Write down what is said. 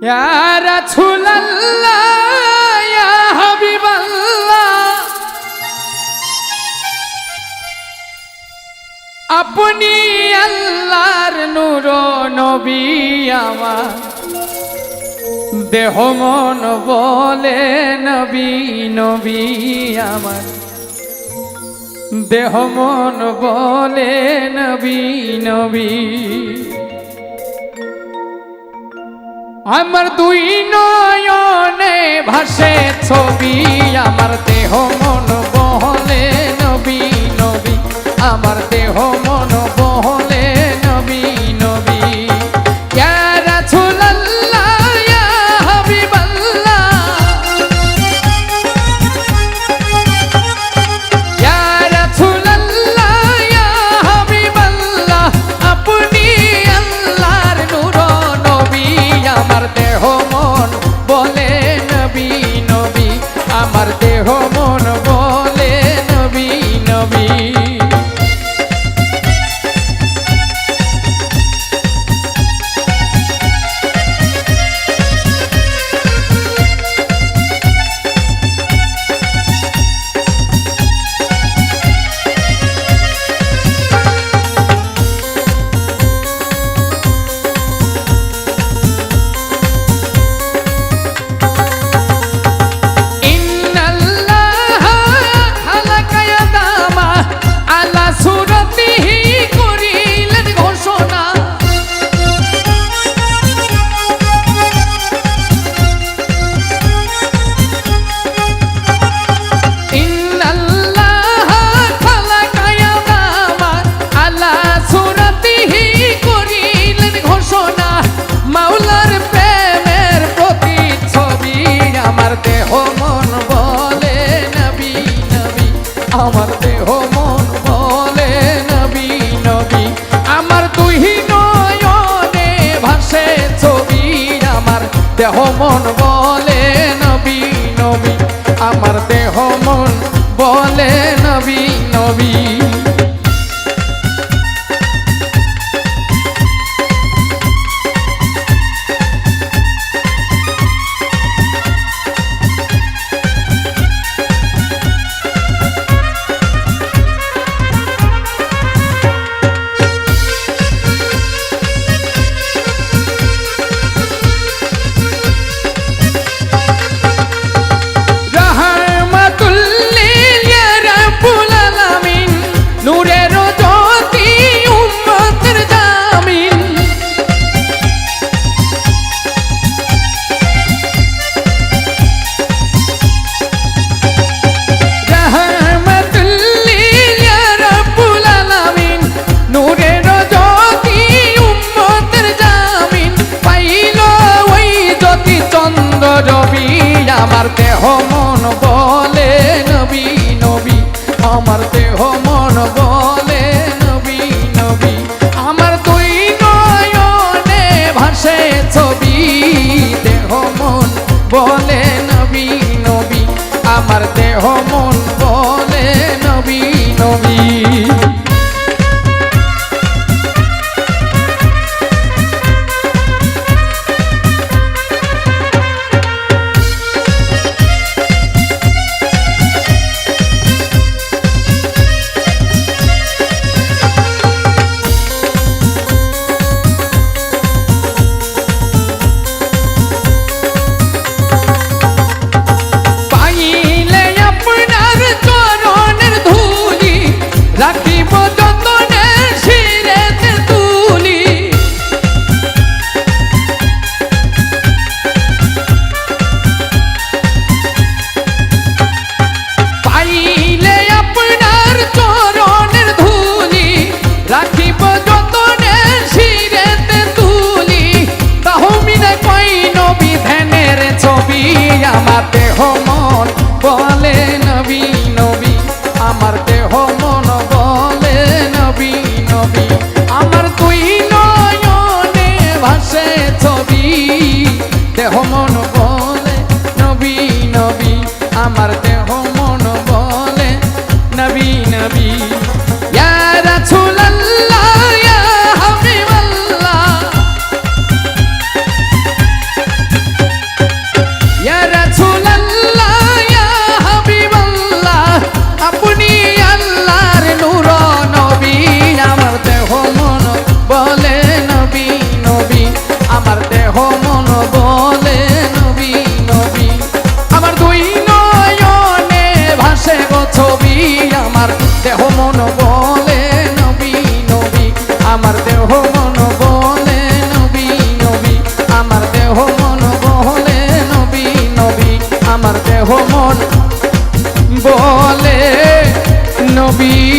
ইয়া রাসূলুল্লাহ ইয়া হাবিবাল্লাহ আপনি আল্লাহর নূর নবী আমার দেহ মন বলে নবী নবী আমার দেহ মন বলে নবী নবী আমার দুই নয়নে ভাসে ছবি আমার দেহ মন বলে নবী নবী আমার দেহ মন বলে নবী নবী ইয়া রাসূলুল্লাহ ইয়া হাবিবাল্লাহ ইয়া রাসূলুল্লাহ ইয়া হাবিবাল্লাহ আপনি আল্লাহর নূর নবী আমার দেহ মন বলে নবী নবী আমার দেহ মন বলে নবী নবী আমার দেহ মন বলে নবী নবী আমার দুই নয়নে ভাসে ছবি আমার দেহ মন বলে নবী নবী আমার দেহ মন বলে নবী নবী রবি আমার দেহ মন বলে নবী নবী আমার দেহ মন বলে নবী নবী আমার দুই নয়নে ভাসে ছবি দেহ মন বলে নবী নবী আমার দেহ মন বলে নবী নবী রাখিব যতনে শিরেতে তুলি পাইলে আপনার চরণের ধুলি রাখিব যতনে শিরেতে তুলি তাহমিনে কই নবী ধ্যানের ছবি আমার দেহ মন বলে নবী নবী আমার দেহ মন বলে নবী নবী আমার দুই নয়নে ভাসে ছবি দেহ মন বলে নবী নবী আমার দেহ মন বলে নবী নবী ইয়া রাসূলুল্লাহ ইয়া হাবিবাল্লাহ আপনি আল্লাহর নূর নবী আমার দেহ মন বলে নবী নবী আমার দেহ মন বলে নবী নবী আমার দুই নয়নে ভাসে গো ছবি আমার দেহ মন বলে নবী নবী আমার দেহ মন বলে নবী নবী আমার দেহ মন বলে নবী নবী আমার দেহ মন বলে নবী